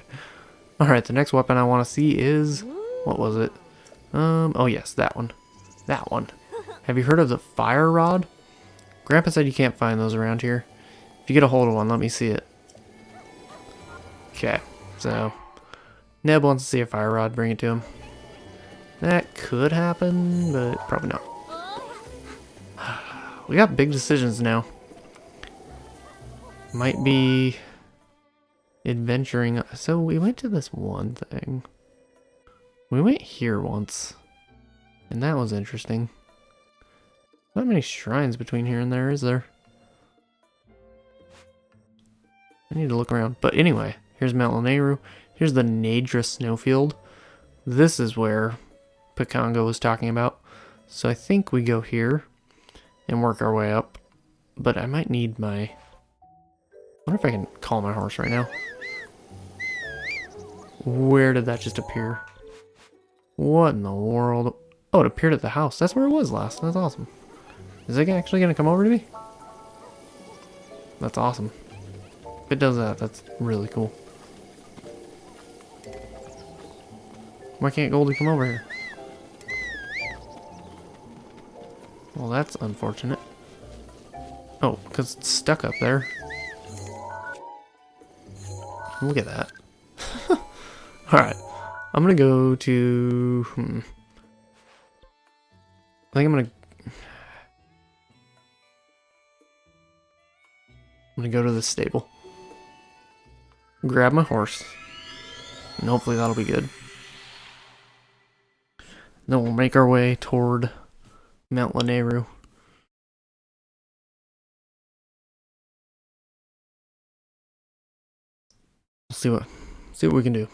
Alright, the next weapon I want to see is... What was it? Oh yes, that one. That one. Have you heard of the fire rod? Grandpa said you can't find those around here. If you get a hold of one, let me see it. Okay, so... Neb wants to see a fire rod, bring it to him. That could happen, but probably not. We got big decisions now. Might be adventuring. So we went to this one thing. We went here once. And that was interesting. Not many shrines between here and there, is there? I need to look around. But anyway, here's Mount Lanayru. Here's the Nadra snowfield. This is where Pikango was talking about. So I think we go here and work our way up. But I might need my... I wonder if I can call my horse right now. Where did that just appear? What in the world? Oh, it appeared at the house. That's where it was last. That's awesome. Is it actually going to come over to me? That's awesome. If it does that, that's really cool. Why can't Goldie come over here? Well, that's unfortunate. Oh, because it's stuck up there. Look at that. Alright. I'm gonna go to... I think I'm gonna go to the stable. Grab my horse. And hopefully that'll be good. Then we'll make our way toward Mount Lanayru. See what we can do.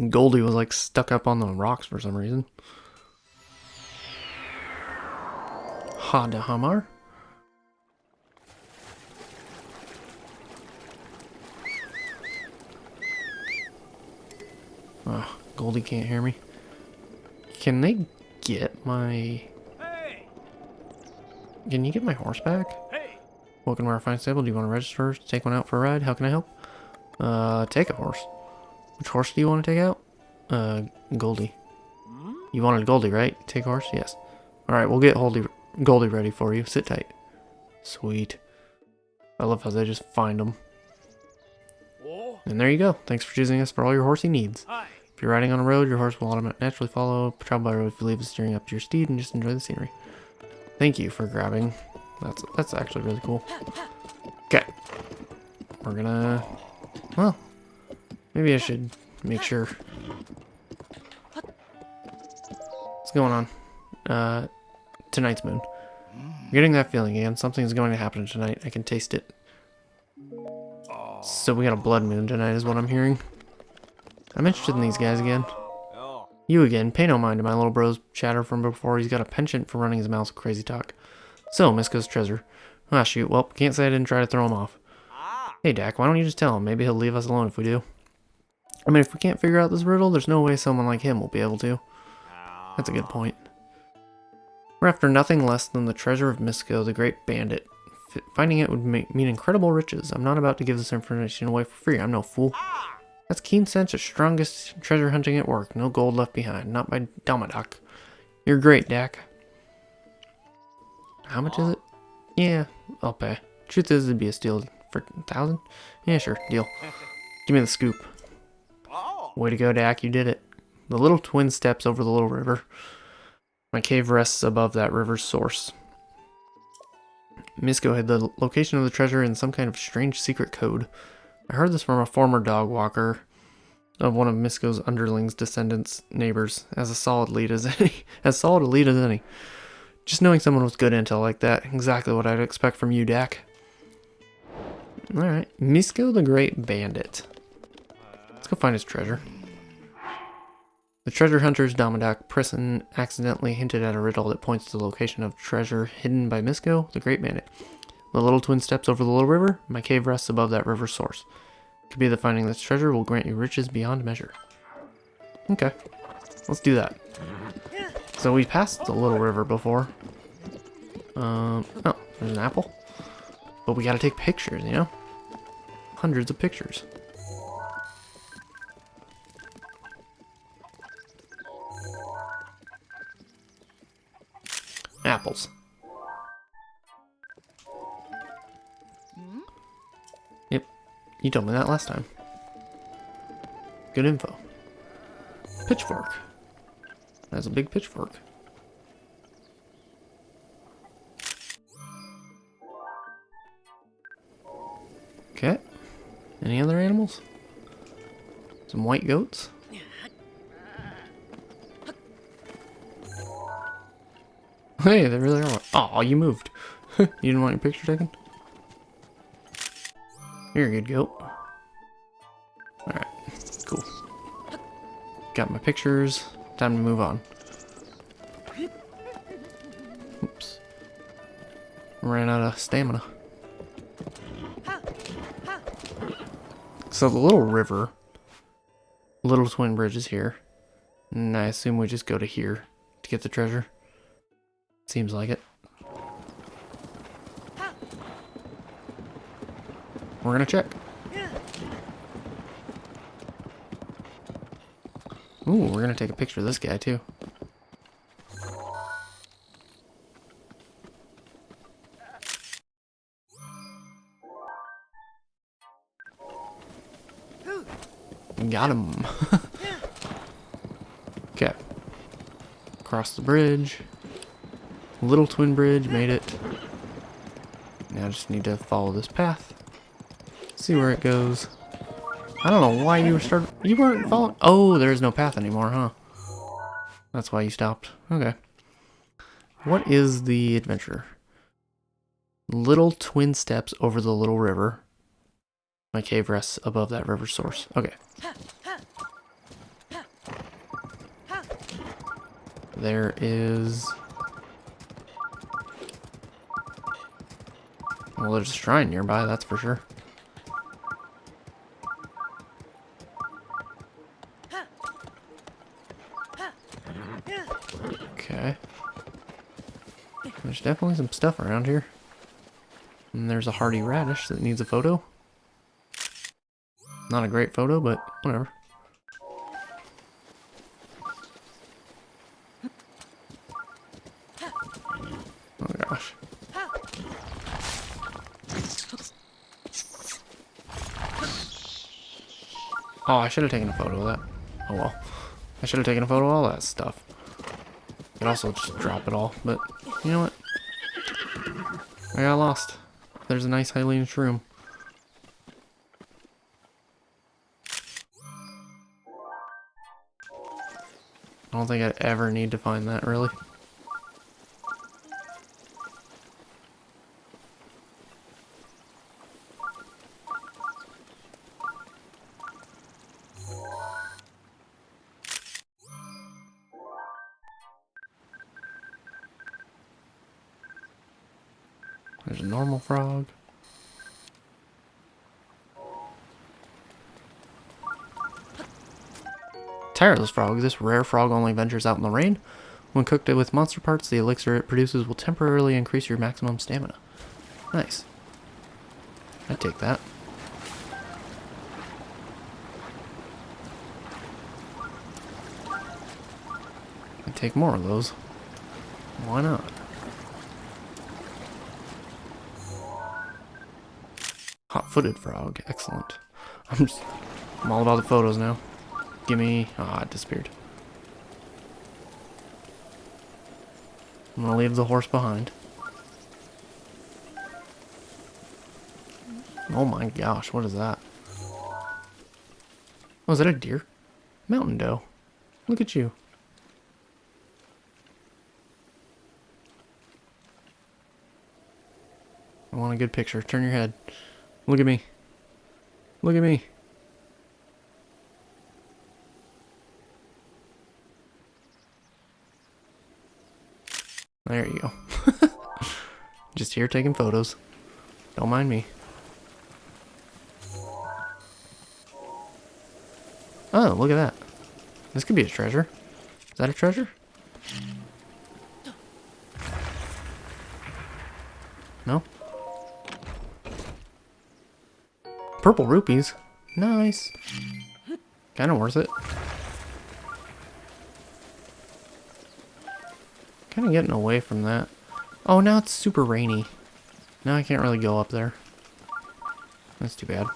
Goldie was like stuck up on the rocks for some reason. Hamar. Oh, Goldie can't hear me. Can they get my... Hey! Can you get my horse back? Hey! Welcome to our fine stable. Do you want to register? Take one out for a ride? How can I help? Take a horse. Which horse do you want to take out? Goldie. You wanted Goldie, right? Take a horse? Yes. Alright, we'll get Goldie ready for you. Sit tight. Sweet. I love how they just find them. And there you go. Thanks for choosing us for all your horsey needs. If you're riding on a road, your horse will naturally follow. Travel by road if you leave the steering up to your steed and just enjoy the scenery. Thank you for grabbing. That's actually really cool. Okay. We're gonna... Well, maybe I should make sure. What's going on? Tonight's moon. I'm getting that feeling again. Something's going to happen tonight. I can taste it. So we got a blood moon tonight is what I'm hearing. I'm interested in these guys again. You again. Pay no mind to my little bro's chatter from before. He's got a penchant for running his mouth with crazy talk. So, Misko's treasure. Ah, shoot. Well, can't say I didn't try to throw him off. Hey, Dak, why don't you just tell him? Maybe he'll leave us alone if we do. I mean, if we can't figure out this riddle, there's no way someone like him will be able to. That's a good point. We're after nothing less than the treasure of Misko, the great bandit. Finding it would mean incredible riches. I'm not about to give this information away for free. I'm no fool. That's keen sense of strongest treasure hunting at work. No gold left behind. Not by Domadoc. You're great, Dak. How much is it? Yeah, I'll pay. Truth is, it'd be a steal for 1,000. Yeah, sure, deal. Give me the scoop. Way to go, Dak. You did it. The little twin steps over the little river. My cave rests above that river's source. Misko had the location of the treasure in some kind of strange secret code. I heard this from a former dog walker of one of Misko's underlings' descendants' neighbors, as solid a lead as any. Just knowing someone with good intel like that, exactly what I'd expect from you, Dak. Alright, Misko the Great Bandit. Let's go find his treasure. The treasure hunter's Domadoc Prisson accidentally hinted at a riddle that points to the location of treasure hidden by Misko, the Great Bandit. The little twin steps over the little river. My cave rests above that river's source. Could be that finding this treasure will grant you riches beyond measure. Okay, let's do that. So we passed the little river before. Oh, there's an apple. But we gotta take pictures, you know? Hundreds of pictures. Apples. Yep, you told me that last time. Good info. Pitchfork. That's a big pitchfork. Okay. Any other animals? Some white goats? Hey, they really are. Oh, you moved. You didn't want your picture taken? You're a good goat. Alright, cool. Got my pictures. Time to move on. Oops. Ran out of stamina. So the little river, Little Twin Bridge is here. And I assume we just go to here to get the treasure. Seems like it. We're gonna check. Ooh, we're gonna take a picture of this guy too. Got him. Okay. Cross the bridge. Little Twin Bridge, made it. Now I just need to follow this path. See where it goes. I don't know why you weren't following. Oh, there is no path anymore, huh? That's why you stopped. Okay. What is the adventure? Little twin steps over the little river. My cave rests above that river source. Okay. There is... Well, there's a shrine nearby, that's for sure. Okay. There's definitely some stuff around here. And there's a hardy radish that needs a photo. Not a great photo, but whatever. Oh gosh. Oh, I should have taken a photo of that. Oh well. I should have taken a photo of all that stuff. Could also just drop it all, but you know what? I got lost. There's a nice Hylian shroom. I don't think I'd ever need to find that, really. There's a normal frog. Tireless frog. This rare frog only ventures out in the rain. When cooked with monster parts, the elixir it produces will temporarily increase your maximum stamina. Nice. I'd take that. I'd take more of those. Why not? Hot-footed frog. Excellent. I'm all about the photos now. Gimme. Ah, it disappeared. I'm gonna leave the horse behind. Oh my gosh, what is that? Oh, is that a deer? Mountain doe. Look at you. I want a good picture. Turn your head. Look at me. Look at me. There you go. Just here taking photos. Don't mind me. Oh, look at that. This could be a treasure. Is that a treasure? No? Purple rupees. Nice. Kind of worth it. Kind of getting away from that. Oh, now it's super rainy. Now I can't really go up there. That's too bad.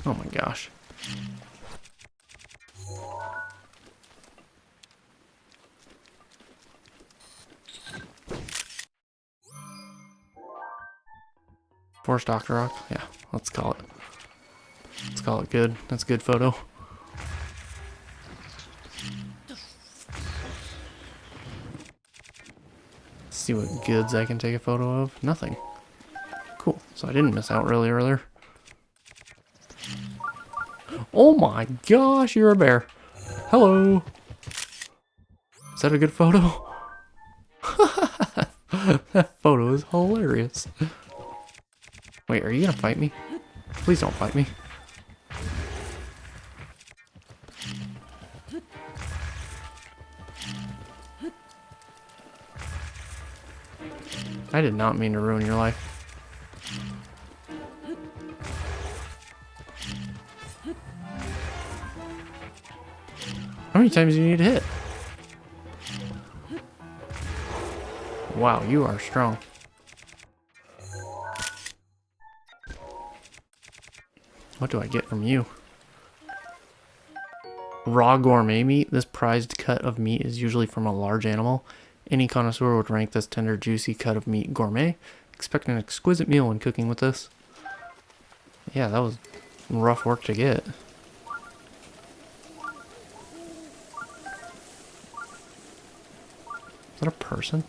Oh my gosh. Forest Doctor Rock? Yeah, let's call it. Let's call it good. That's a good photo. See what goods I can take a photo of. Nothing. Cool. So I didn't miss out really earlier. Oh my gosh, you're a bear. Hello. Is that a good photo? That photo is hilarious. Wait, are you gonna fight me? Please don't fight me. I did not mean to ruin your life. How many times do you need to hit? Wow, you are strong. What do I get from you? Raw gourmet meat. This prized cut of meat is usually from a large animal. Any connoisseur would rank this tender, juicy cut of meat gourmet. Expect an exquisite meal when cooking with this. Yeah, that was rough work to get. Is that a person?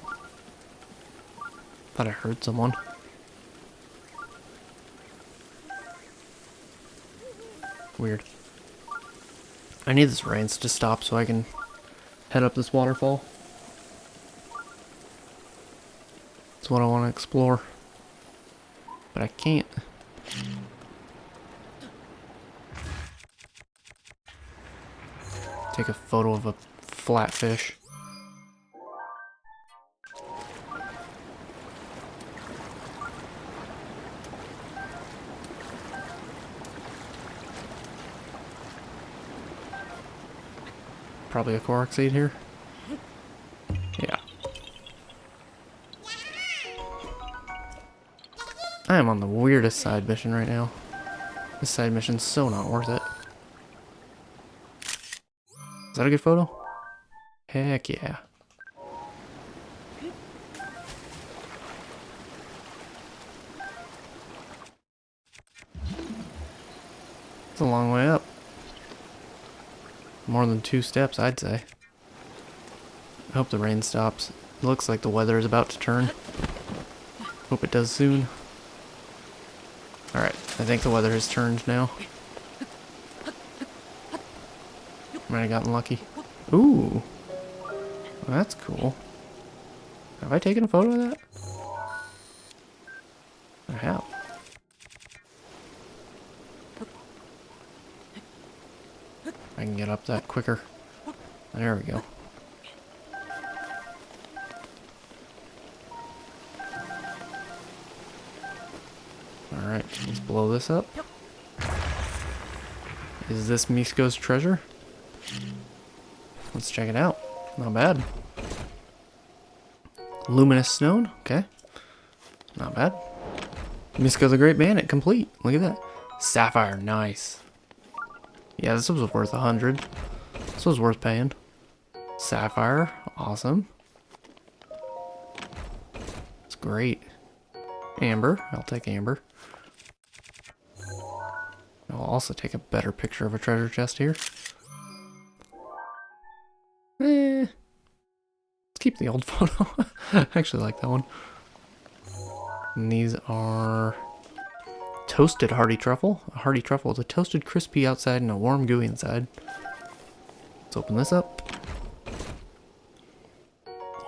Thought I heard someone. Weird. I need this rain to stop so I can head up this waterfall. That's what I want to explore. But I can't. Take a photo of a flatfish. Probably a Korok seed here. Yeah. I am on the weirdest side mission right now. This side mission's so not worth it. Is that a good photo? Heck yeah. It's a long way up. More than 2 steps, I'd say. I hope the rain stops. It looks like the weather is about to turn. Hope it does soon. Alright, I think the weather has turned now. Might have gotten lucky. Ooh. Well, that's cool. Have I taken a photo of that? I have. I can get up that quicker. There we go. Alright, let's blow this up. Is this Misko's treasure? Let's check it out. Not bad. Luminous stone, okay. Not bad. Misko the Great Bandit, complete. Look at that. Sapphire, nice. Yeah, this was worth 100. This was worth paying. Sapphire, awesome. It's great. Amber, I'll take amber. I'll also take a better picture of a treasure chest here. Let's keep the old photo. I actually like that one. And these are toasted hearty truffle. A hearty truffle is a toasted crispy outside and a warm gooey inside. Let's open this up.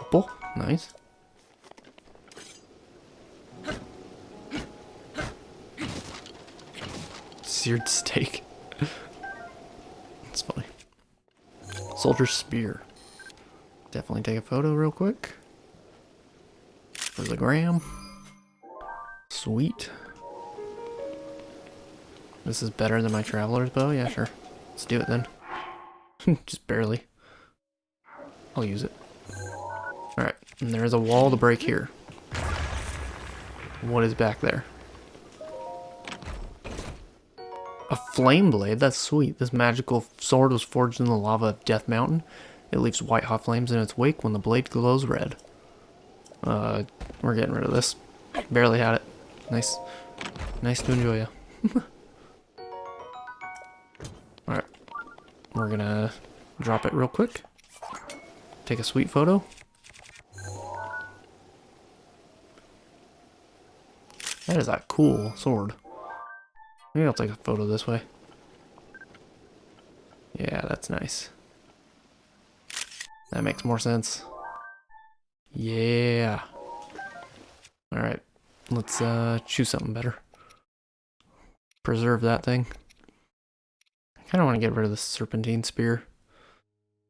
Opal, nice. Seared steak. That's funny. Soldier's spear. Definitely take a photo real quick. For the gram. Sweet. This is better than my traveler's bow? Yeah, sure. Let's do it then. Just barely. I'll use it. Alright, and there is a wall to break here. What is back there? A flame blade? That's sweet. This magical sword was forged in the lava of Death Mountain. It leaves white hot flames in its wake when the blade glows red. We're getting rid of this. Barely had it. Nice. Nice to enjoy ya. Alright. We're gonna drop it real quick. Take a sweet photo. That is a cool sword. Maybe I'll take a photo this way. Yeah, that's nice. That makes more sense. Yeah. Alright. Let's choose something better. Preserve that thing. I kind of want to get rid of the serpentine spear.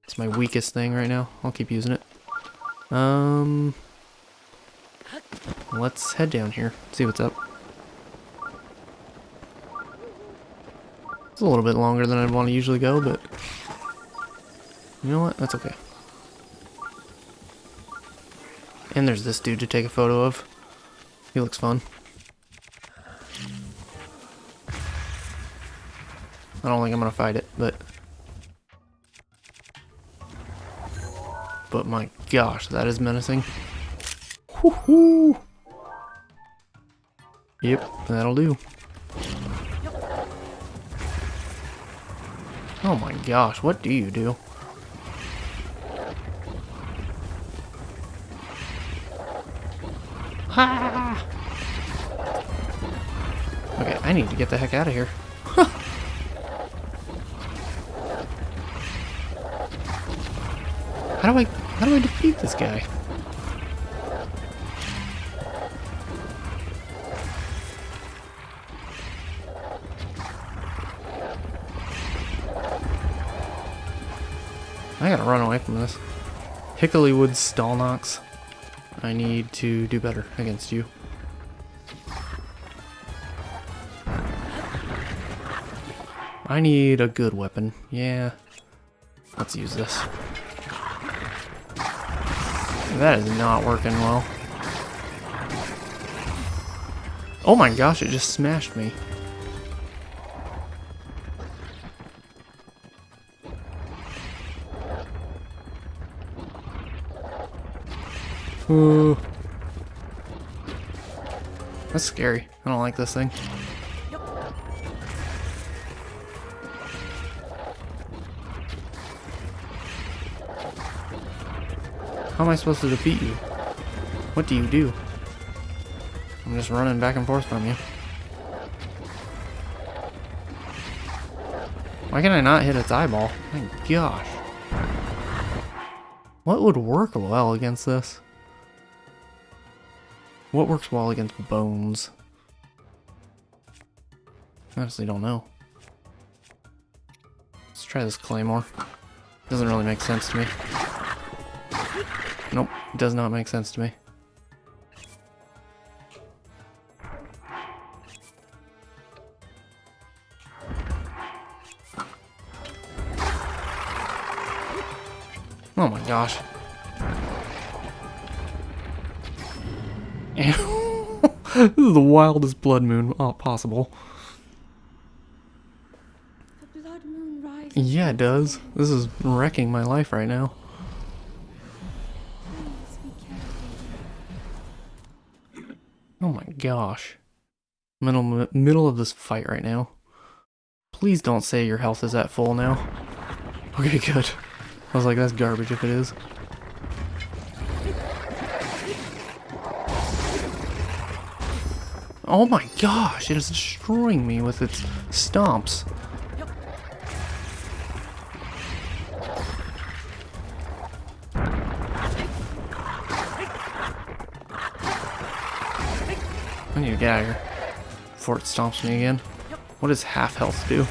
It's my weakest thing right now. I'll keep using it. Let's head down here. See what's up. It's a little bit longer than I'd want to usually go, but you know what? That's okay. And there's this dude to take a photo of. He looks fun. I don't think I'm gonna fight it, but my gosh, that is menacing. Woohoo! Yep, that'll do. Oh my gosh, what do you do? Ha! Okay, I need to get the heck out of here. How do I defeat this guy? I gotta run away from this. Hicklywood Stallnox. I need to do better against you. I need a good weapon. Yeah. Let's use this. That is not working well. Oh my gosh, it just smashed me. Ooh. That's scary. I don't like this thing. How am I supposed to defeat you? What do you do? I'm just running back and forth from you. Why can I not hit its eyeball? My gosh. What would work well against this? What works well against bones? I honestly don't know. Let's try this claymore. Doesn't really make sense to me. Nope, does not make sense to me. Oh my gosh. This is the wildest blood moon possible. The blood moon rises. Yeah, it does. This is wrecking my life right now. Please be careful. Oh my gosh. Middle of this fight right now. Please don't say your health is at full now. Okay, good. I was like, that's garbage if it is. Oh my gosh, it is destroying me with its stomps. I need to get out of here before it stomps me again. What does half health do?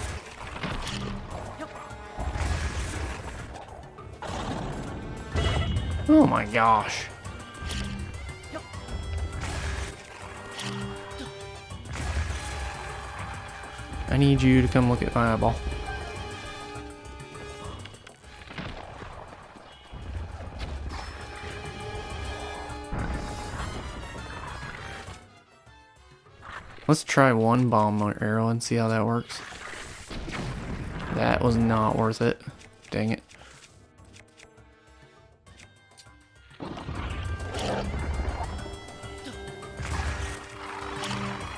Oh my gosh. I need you to come look at my eyeball. Let's try one bomb arrow and see how that works. That was not worth it. Dang it.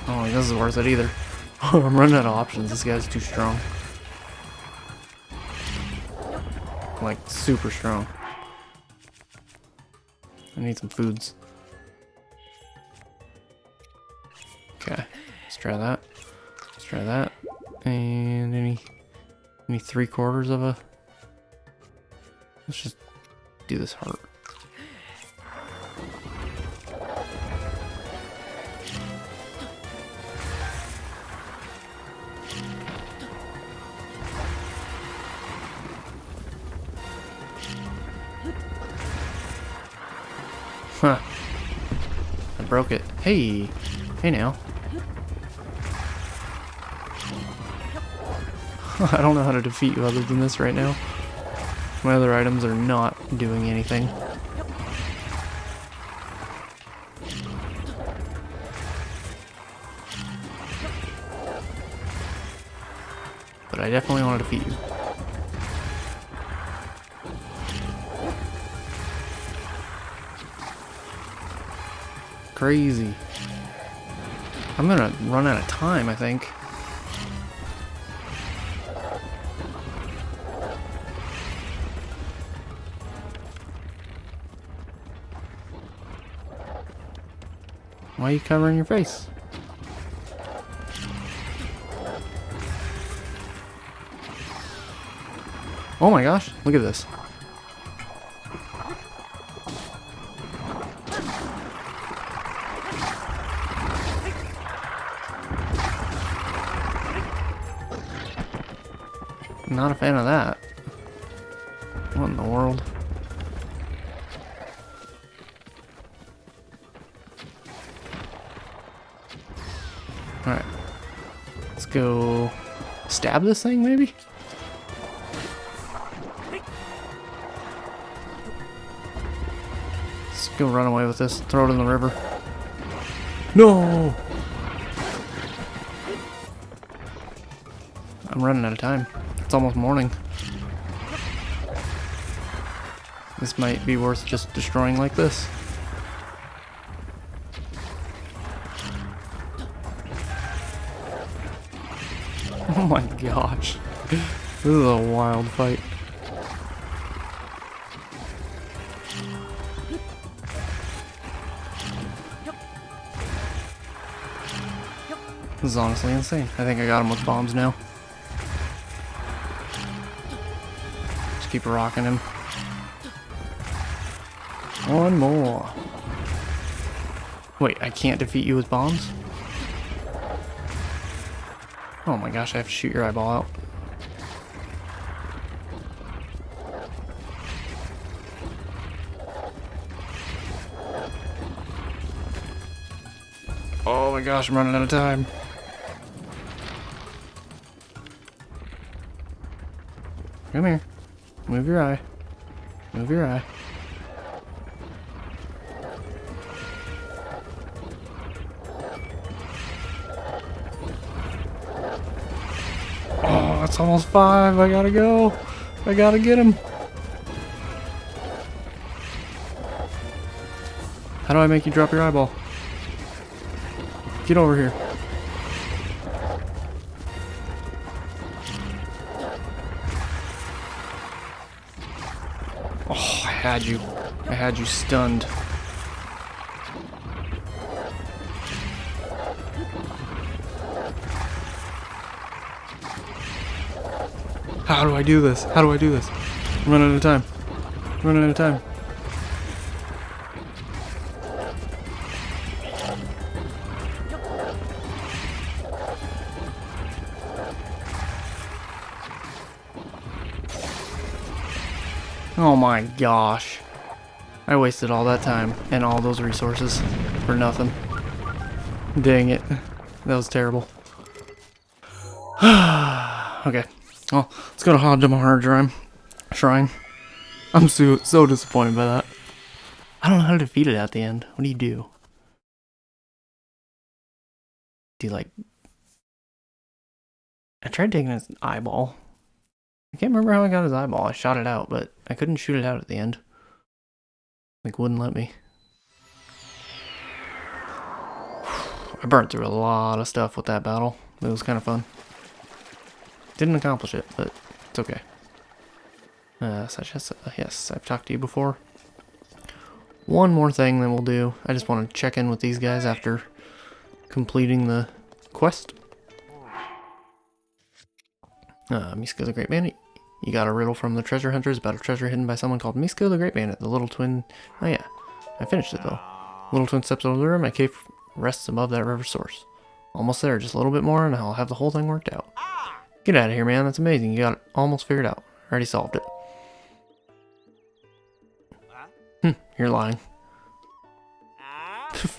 Oh, this is worth it either. I'm running out of options. This guy's too strong. Like, super strong. I need some foods. Okay, let's try that. Let's try that. And any 3/4 of a... Let's just do this heart. Huh. I broke it. Hey! Hey now. I don't know how to defeat you other than this right now. My other items are not doing anything. But I definitely want to defeat you. Crazy. I'm gonna run out of time, I think. Why are you covering your face? Oh my gosh, look at this. Not a fan of that. What in the world? Alright. Let's go stab this thing, maybe? Let's go run away with this. Throw it in the river. No! I'm running out of time. It's almost morning. This might be worth just destroying like this. Oh my gosh. This is a wild fight. This is honestly insane. I think I got him with bombs now. Just keep rocking him. One more. Wait, I can't defeat you with bombs? Oh my gosh, I have to shoot your eyeball out. Oh my gosh, I'm running out of time. Come here. Move your eye. Move your eye. Oh, it's almost 5. I gotta go. I gotta get him. How do I make you drop your eyeball? Get over here. Oh, I had you. I had you stunned. How do I do this? How do I do this? I'm running out of time. I'm running out of time. Oh my gosh. I wasted all that time and all those resources for nothing. Dang it. That was terrible. Okay. Well, let's go to Hadamar Shrine. I'm so disappointed by that. I don't know how to defeat it at the end. What do you do? Do you like... I tried taking his eyeball. I can't remember how I got his eyeball. I shot it out, but I couldn't shoot it out at the end. Like, wouldn't let me. I burnt through a lot of stuff with that battle. It was kind of fun. Didn't accomplish it, but it's okay. Yes, I've talked to you before. One more thing then we'll do. I just want to check in with these guys after completing the quest. Misko the Great Bandit. You got a riddle from the treasure hunters about a treasure hidden by someone called Misko the Great Bandit. The little twin... Oh yeah, I finished it though. Little twin steps over the river. My cave rests above that river source. Almost there, just a little bit more and I'll have the whole thing worked out. Get out of here, man. That's amazing. You got it almost figured out. Already solved it. You're lying.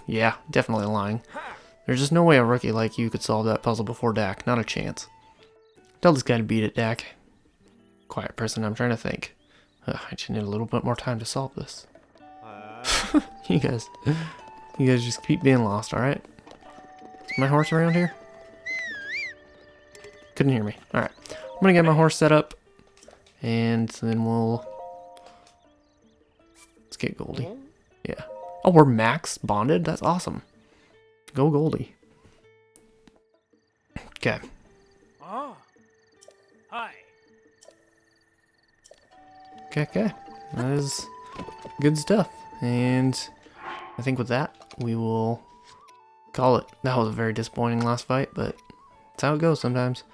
Yeah, definitely lying. There's just no way a rookie like you could solve that puzzle before Dak. Not a chance. Tell this guy to beat it, Dak. Quiet person, I'm trying to think. I just need a little bit more time to solve this. You guys just keep being lost, alright? Is my horse around here? Couldn't hear me. Alright. I'm gonna get my horse set up. And then let's get Goldie. Yeah. Oh, we're max bonded? That's awesome. Go Goldie. Okay. Oh. Hi. Okay. That is good stuff. And I think with that, we will call it. That was a very disappointing last fight, but that's how it goes sometimes.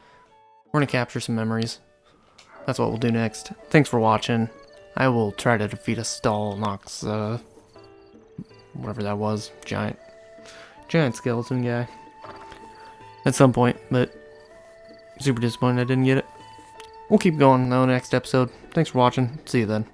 We're going to capture some memories. That's what we'll do next. Thanks for watching. I will try to defeat a Stalnox, whatever that was, giant skeleton guy at some point, but super disappointed I didn't get it. We'll keep going though next episode. Thanks for watching. See you then.